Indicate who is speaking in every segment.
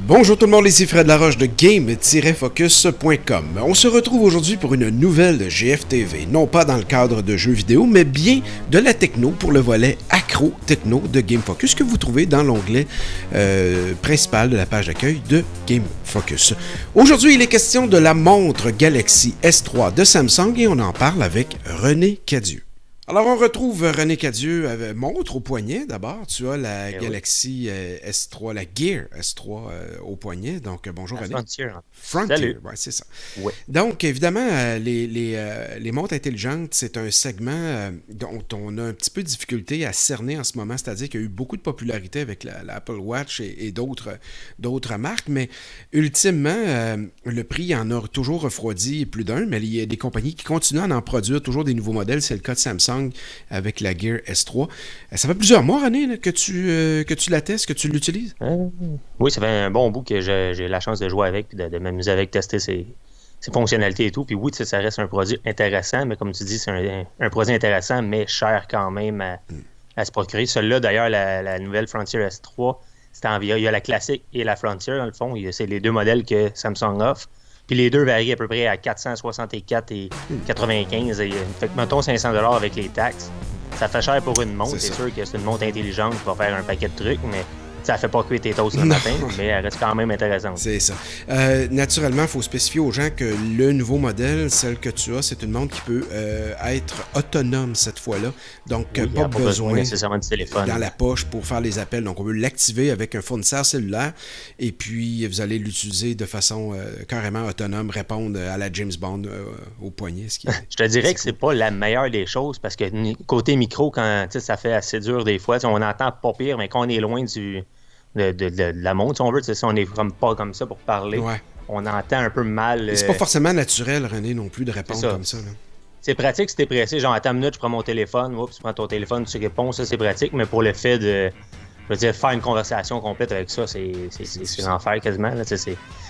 Speaker 1: Bonjour tout le monde, ici Fred Laroche de Game-Focus.com. On se retrouve aujourd'hui pour une nouvelle de GFTV, non pas dans le cadre de jeux vidéo, mais bien de la techno pour le volet accro-techno de Game Focus que vous trouvez dans l'onglet principal de la page d'accueil de Game Focus. Aujourd'hui, il est question de la montre Galaxy S3 de Samsung et on en parle avec René Cadieux. Alors, on retrouve René Cadieux, montre au poignet d'abord. Tu as la Galaxy S3, la Gear S3 au poignet. Donc, bonjour René.
Speaker 2: Frontier.
Speaker 1: Frontier, oui, c'est ça.
Speaker 2: Ouais.
Speaker 1: Donc, évidemment, les montres intelligentes, c'est un segment dont on a un petit peu de difficulté à cerner en ce moment. C'est-à-dire qu'il y a eu beaucoup de popularité avec l'Apple Watch et d'autres marques. Mais ultimement, le prix en a toujours refroidi plus d'un. Mais il y a des compagnies qui continuent à en produire toujours des nouveaux modèles. C'est le cas de Samsung avec la Gear S3. Ça fait plusieurs mois, René, là, que tu la testes, que tu l'utilises?
Speaker 2: Oui, ça fait un bon bout que j'ai la chance de jouer avec et de m'amuser avec, tester ses fonctionnalités et tout. Puis oui, ça reste un produit intéressant, mais comme tu dis, c'est un produit intéressant, mais cher quand même à se procurer. Celui-là, d'ailleurs, la nouvelle Frontier S3, il y a la classique et la Frontier, dans le fond. C'est les deux modèles que Samsung offre. Puis les deux varient à peu près à 464 et 95. Et, fait que mettons 500$ avec les taxes. Ça fait cher pour une montre. C'est sûr que c'est une montre intelligente qui va faire un paquet de trucs, mais ça fait pas cuire tes toasts le matin, mais elle reste quand même intéressante.
Speaker 1: C'est ça. Naturellement, il faut spécifier aux gens que le nouveau modèle, celle que tu as, c'est une montre qui peut être autonome cette fois-là. Donc,
Speaker 2: oui,
Speaker 1: pas besoin
Speaker 2: nécessairement du téléphone
Speaker 1: dans la poche pour faire les appels. Donc, on veut l'activer avec un fournisseur cellulaire et puis vous allez l'utiliser de façon carrément autonome, répondre à la James Bond au poignet.
Speaker 2: Je te dirais que c'est pas la meilleure des choses parce que côté micro, quand ça fait assez dur des fois, on entend pas pire, mais quand on est loin de la montre, si on veut, si on est pas comme ça pour parler, on entend un peu mal.
Speaker 1: C'est pas forcément naturel, René, non plus, de répondre comme ça. Là.
Speaker 2: C'est pratique si t'es pressé, genre attends une minute, je prends mon téléphone, tu prends ton téléphone, tu réponds, ça c'est pratique, mais pour le fait de faire une conversation complète avec ça, c'est l'enfer quasiment. Là,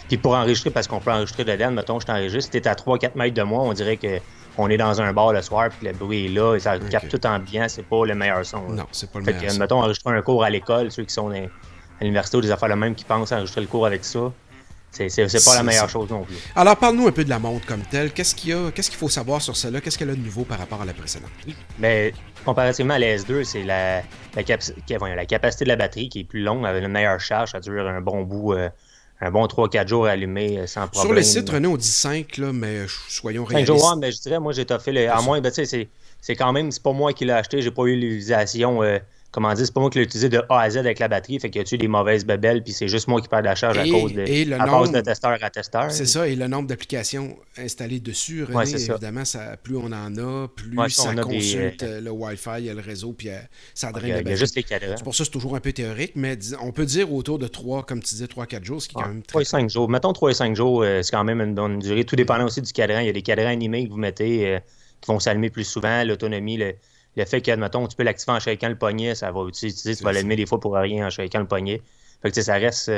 Speaker 2: puis pour enregistrer, parce qu'on peut enregistrer dedans, mettons, je t'enregistre, si t'es à 3-4 mètres de moi, on dirait qu'on est dans un bar le soir, puis le bruit est là, et ça capte tout ambiant, c'est pas le meilleur son. Là.
Speaker 1: Non, c'est pas le meilleur son.
Speaker 2: Mettons, enregistrer un cours à l'école, ceux qui sont à l'université ou des affaires le même qui pensent à enregistrer le cours avec ça, c'est pas la meilleure chose non plus.
Speaker 1: Alors, parle-nous un peu de la montre comme telle. Qu'est-ce qu'il faut savoir sur celle-là? Qu'est-ce qu'elle a de nouveau par rapport à la précédente?
Speaker 2: Mais comparativement à la S2, c'est la capacité de la batterie qui est plus longue, avec une meilleure charge, ça dure un bon bout, un bon 3-4 jours allumé sans problème.
Speaker 1: Sur le site, René, on dit 5, là, mais soyons réalistes.
Speaker 2: 5 jours, mais je dirais, moi, j'ai toffé à moins, c'est quand même, c'est pas moi qui l'ai acheté, j'ai pas eu l'utilisation... comment dire, c'est pas moi qui l'ai utilisé de A à Z avec la batterie, fait qu'il y a-tu des mauvaises bébelles, puis c'est juste moi qui perds de la charge à cause de testeur à testeur.
Speaker 1: C'est ça, et le nombre d'applications installées dessus, René, évidemment, plus on en a, plus ça consulte le Wi-Fi, le réseau, puis ça draine la batterie.
Speaker 2: Il y a juste les cadrans.
Speaker 1: C'est pour ça que c'est toujours un peu théorique, mais on peut dire autour de 3, comme tu disais, 3-4 jours, ce qui est quand même très...
Speaker 2: 3 et 5 jours. Mettons 3 et 5 jours, c'est quand même une bonne durée. Tout dépendant aussi du cadran. Il y a des cadrans animés que vous mettez qui vont s'allumer plus souvent, l'autonomie, le fait que, admettons, tu peux l'activer en shakant le poignet, ça va utiliser, tu vas l'allumer des fois pour rien en shakant le poignet. Fait que ça reste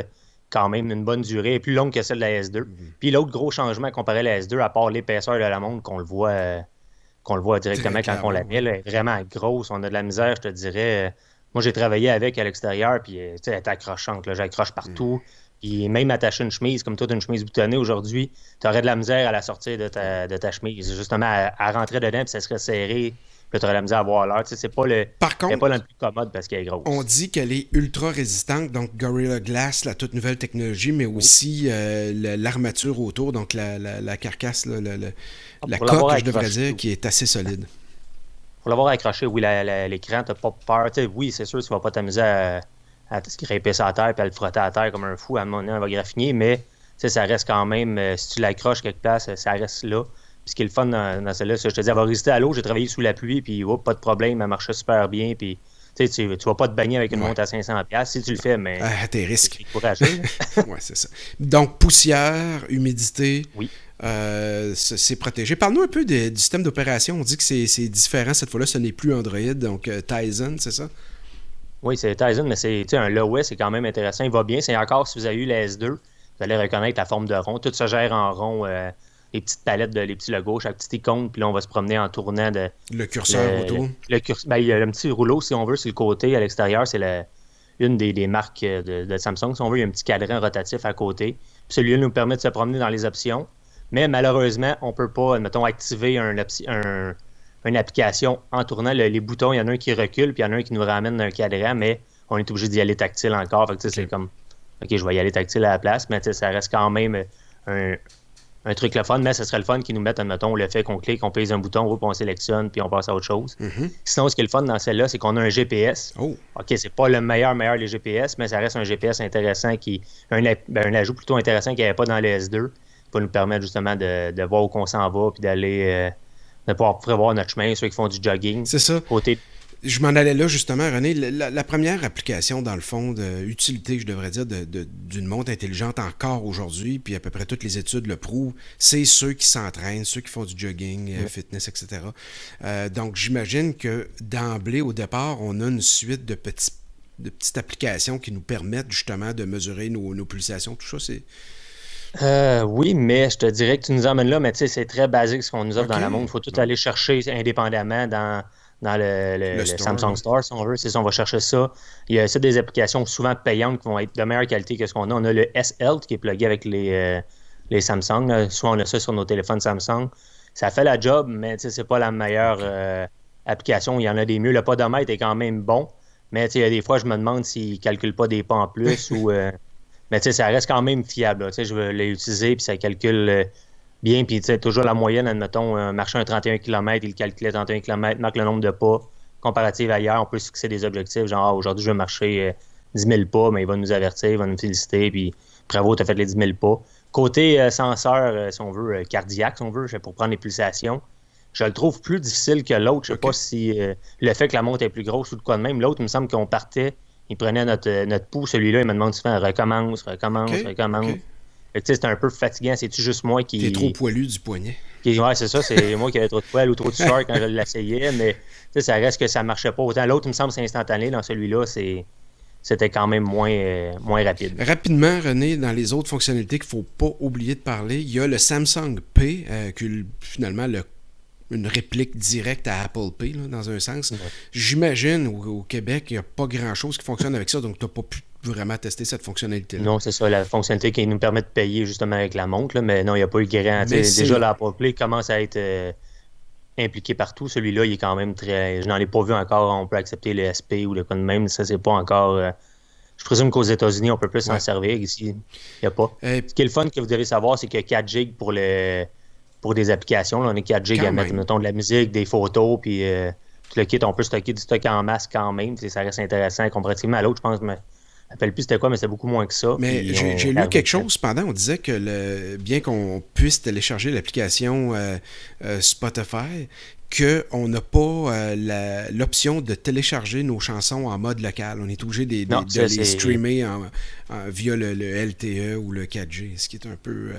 Speaker 2: quand même une bonne durée, plus longue que celle de la S2. Puis l'autre gros changement comparé à la S2, à part l'épaisseur de la montre qu'on le voit directement quand on la met, là, elle est vraiment grosse, on a de la misère, je te dirais. Moi, j'ai travaillé avec à l'extérieur, puis elle est accrochante, là, j'accroche partout. Puis même attacher une chemise, comme toi, tu as une chemise boutonnée aujourd'hui, tu aurais de la misère à la sortir de ta chemise. Justement, à rentrer dedans, puis ça serait serré. Puis tu aurais la misère à voir l'heure. C'est pas le plus commode parce qu'elle est grosse.
Speaker 1: On dit qu'elle est ultra résistante, donc Gorilla Glass, la toute nouvelle technologie, mais aussi l'armature autour, donc la carcasse, la coque, je devrais dire, qui est assez solide.
Speaker 2: Pour l'avoir accroché, oui, l'écran, t'as pas peur. Oui, c'est sûr, tu vas pas t'amuser à te grimper sur la terre et à le frotter à terre comme un fou. À un moment donné, elle va graffiner, mais ça reste quand même, si tu l'accroches quelque place, ça reste là. Puis ce qui est le fun dans celle-là, je te dis, elle va résister à l'eau. J'ai travaillé sous la pluie, puis pas de problème, elle marchait super bien. Puis tu vas pas te baigner avec une montre à 500$. Si tu le fais, mais.
Speaker 1: Tes risques.
Speaker 2: C'est courageux.
Speaker 1: Oui, c'est ça. Donc, poussière, humidité.
Speaker 2: Oui.
Speaker 1: C'est protégé. Parle-nous un peu du système d'opération. On dit que c'est différent. Cette fois-là, ce n'est plus Android, donc Tizen, c'est ça?
Speaker 2: Oui, c'est Tizen, mais c'est un Lowes, c'est quand même intéressant. Il va bien. C'est encore, si vous avez eu la S2, vous allez reconnaître la forme de rond. Tout se gère en rond. Les petites palettes, les petits logos, chaque petite icône, puis là, on va se promener en tournant
Speaker 1: le curseur autour.
Speaker 2: Il y a un petit rouleau, si on veut, sur le côté, à l'extérieur, c'est une des marques de Samsung. Si on veut, il y a un petit cadran rotatif à côté. Puis celui-là nous permet de se promener dans les options. Mais malheureusement, on ne peut pas, mettons, activer une application en tournant les boutons. Il y en a un qui recule, puis il y en a un qui nous ramène d'un cadran, mais on est obligé d'y aller tactile encore. Fait que, c'est comme, OK, je vais y aller tactile à la place, mais ça reste quand même un truc le fun, mais ce serait le fun qu'ils nous mettent, admettons, le fait qu'on clique, on pèse un bouton, puis on sélectionne, puis on passe à autre chose.
Speaker 1: Mm-hmm.
Speaker 2: Sinon, ce qui est le fun dans celle-là, c'est qu'on a un GPS.
Speaker 1: Oh.
Speaker 2: OK, c'est pas le meilleur des GPS, mais ça reste un GPS intéressant un ajout plutôt intéressant qu'il n'y avait pas dans le S2, qui va nous permettre justement de voir où on s'en va, puis d'aller, de pouvoir prévoir notre chemin, ceux qui font du jogging.
Speaker 1: C'est ça.
Speaker 2: Côté...
Speaker 1: Je m'en allais là, justement, René. La première application, dans le fond, d'utilité, je devrais dire, d'une montre intelligente encore aujourd'hui, puis à peu près toutes les études le prouvent, c'est ceux qui s'entraînent, ceux qui font du jogging, fitness, etc. Donc, j'imagine que d'emblée, au départ, on a une suite de petites applications qui nous permettent, justement, de mesurer nos pulsations. Tout ça, c'est...
Speaker 2: oui, mais je te dirais que tu nous emmènes là, mais tu sais, c'est très basique ce qu'on nous offre dans la montre. Il faut tout aller chercher indépendamment dans le Samsung Store, si on veut. C'est ça, on va chercher ça. Il y a des applications souvent payantes qui vont être de meilleure qualité que ce qu'on a. On a le S-Health qui est plugué avec les Samsung. Là. Soit on a ça sur nos téléphones Samsung. Ça fait la job, mais c'est pas la meilleure application. Il y en a des mieux. Le podomètre est quand même bon, mais il y a des fois, je me demande s'il ne calcule pas des pas en plus ou... mais ça reste quand même fiable. Je vais l'utiliser, puis ça calcule bien. Puis toujours la moyenne, admettons, marcher un 31 km, il calculait 31 km, marque le nombre de pas. Comparatif ailleurs, on peut se fixer des objectifs, genre aujourd'hui, je vais marcher 10 000 pas, mais il va nous avertir, il va nous féliciter, puis bravo, tu as fait les 10 000 pas. Côté senseur, si on veut, cardiaque, si on veut, pour prendre les pulsations, je le trouve plus difficile que l'autre. Je sais pas si le fait que la montre est plus grosse ou de quoi de même. L'autre, il me semble qu'on partait, il prenait notre pouls. Celui-là, il me demande souvent recommence.
Speaker 1: Okay.
Speaker 2: C'est un peu fatigant. C'est-tu juste moi qui...
Speaker 1: T'es trop poilu du poignet.
Speaker 2: Ouais, c'est ça. C'est moi qui avais trop de poil ou trop de sueur quand je l'essayais. Mais ça reste que ça marchait pas autant. L'autre, il me semble, c'est instantané. Dans celui-là, c'était quand même moins rapide.
Speaker 1: Rapidement, René, dans les autres fonctionnalités qu'il ne faut pas oublier de parler, il y a le Samsung Pay, qui est finalement une réplique directe à Apple Pay, là, dans un sens. Ouais. J'imagine au Québec, il n'y a pas grand-chose qui fonctionne avec ça, donc tu n'as pas pu vraiment tester cette fonctionnalité-là.
Speaker 2: Non, c'est ça, la fonctionnalité qui nous permet de payer justement avec la montre, là, mais non, il n'y a pas eu grand... Déjà, l'Apple Pay commence à être impliqué partout. Celui-là, il est quand même très... Je n'en ai pas vu encore, on peut accepter le SP ou le quoi de même, ça, c'est pas encore... Je présume qu'aux États-Unis, on peut plus s'en servir. Ici, il n'y a pas. Ce qui est le fun que vous devez savoir, c'est qu'il y a 4 GB pour des applications. Là, on est 4 GB à mettre, mettons, de la musique, des photos, puis tout le kit, on peut stocker du stock en masse quand même. Ça reste intéressant comparativement à l'autre, je pense. Je ne me rappelle plus c'était quoi, mais c'était beaucoup moins que ça.
Speaker 1: Mais j'ai lu quelque chose, cependant, on disait que bien qu'on puisse télécharger l'application Spotify, qu'on n'a pas l'option de télécharger nos chansons en mode local. On est obligé de les streamer via le LTE ou le 4G, ce qui est un peu...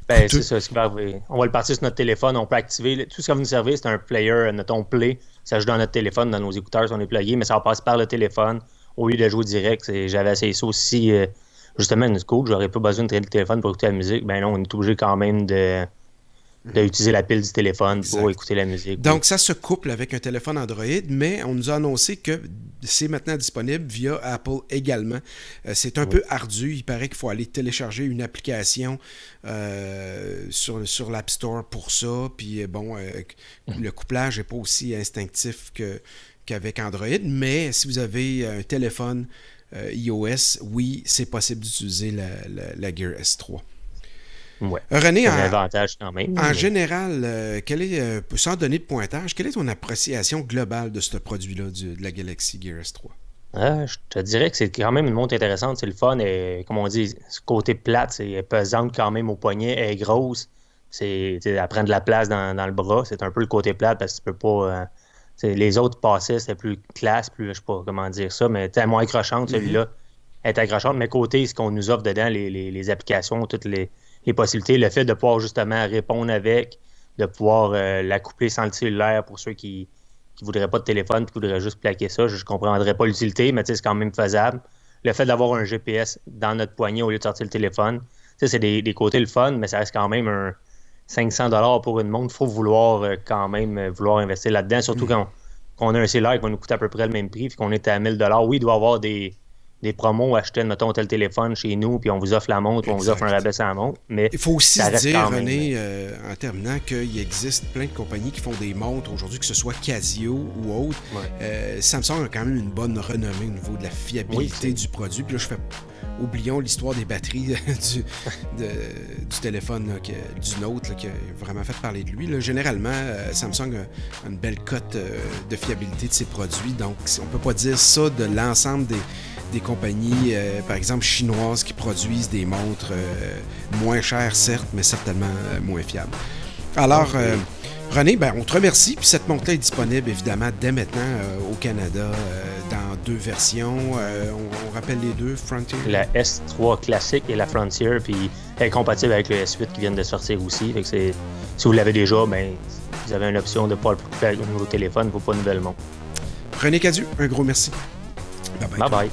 Speaker 2: c'est ça, ce qui va arriver. On va le partir sur notre téléphone, on peut activer... Tout ce qui va nous servir, c'est un player, mettons Play, ça joue dans notre téléphone, dans nos écouteurs, si on est plugué, mais ça va passer par le téléphone au lieu de jouer direct. J'avais essayé ça aussi, justement, une cool, j'aurais pas besoin de traiter le téléphone pour écouter la musique. Ben non, on est obligé quand même d'utiliser la pile du téléphone pour écouter la musique.
Speaker 1: Donc, ça se couple avec un téléphone Android, mais on nous a annoncé que c'est maintenant disponible via Apple également. C'est un peu ardu. Il paraît qu'il faut aller télécharger une application sur l'App Store pour ça. Puis, le couplage n'est pas aussi instinctif qu'avec Android, mais si vous avez un téléphone iOS, oui, c'est possible d'utiliser la Gear S3.
Speaker 2: Ouais.
Speaker 1: René,
Speaker 2: c'est un avantage quand même.
Speaker 1: En général, sans donner de pointage, quelle est ton appréciation globale de ce produit-là, de la Galaxy Gear S3?
Speaker 2: Je te dirais que c'est quand même une montre intéressante, c'est le fun, et comme on dit, ce côté plate, c'est pesante quand même au poignet, elle est grosse, elle prend de la place dans le bras, c'est un peu le côté plate parce que tu peux pas... les autres passaient, c'était plus classe, plus, je sais pas comment dire ça, mais elle est moins accrochante, celui-là, elle est accrochante, mais côté, ce qu'on nous offre dedans, les applications, toutes les possibilités, le fait de pouvoir justement répondre avec, de pouvoir l'accoupler sans le cellulaire pour ceux qui voudraient pas de téléphone et qui voudraient juste plaquer ça, je comprendrais pas l'utilité, mais c'est quand même faisable. Le fait d'avoir un GPS dans notre poignet au lieu de sortir le téléphone, c'est des côtés le fun, mais ça reste quand même un 500$ pour une montre. Il faut vouloir quand même vouloir investir là-dedans, surtout quand on a un cellulaire qui va nous coûter à peu près le même prix, puis qu'on est à 1000$. Oui, il doit y avoir des des promos, achetez, mettons, tel téléphone chez nous, puis on vous offre la montre, ou on vous offre un rabais sur la montre. Mais
Speaker 1: il faut aussi
Speaker 2: ça
Speaker 1: se
Speaker 2: reste
Speaker 1: dire,
Speaker 2: quand même,
Speaker 1: René, en terminant, qu'il existe plein de compagnies qui font des montres aujourd'hui, que ce soit Casio ou autre. Samsung a quand même une bonne renommée au niveau de la fiabilité du produit. Puis là, oublions l'histoire des batteries du téléphone, là, du Note, là, qui a vraiment fait parler de lui. Là. Généralement, Samsung a une belle cote de fiabilité de ses produits. Donc, on ne peut pas dire ça de l'ensemble des compagnies, par exemple, chinoises qui produisent des montres moins chères, certes, mais certainement moins fiables. Alors, René, on te remercie. Puis cette montre-là est disponible, évidemment, dès maintenant au Canada, dans 2 versions. On rappelle les 2, Frontier.
Speaker 2: La S3 classique et la Frontier, puis elle est compatible avec le S8 qui vient de sortir aussi. Fait que si vous l'avez déjà, vous avez une option de ne pas le faire au nouveau téléphone, il ne faut pas une nouvelle montre.
Speaker 1: René Cadieux, un gros merci.
Speaker 2: Bye bye.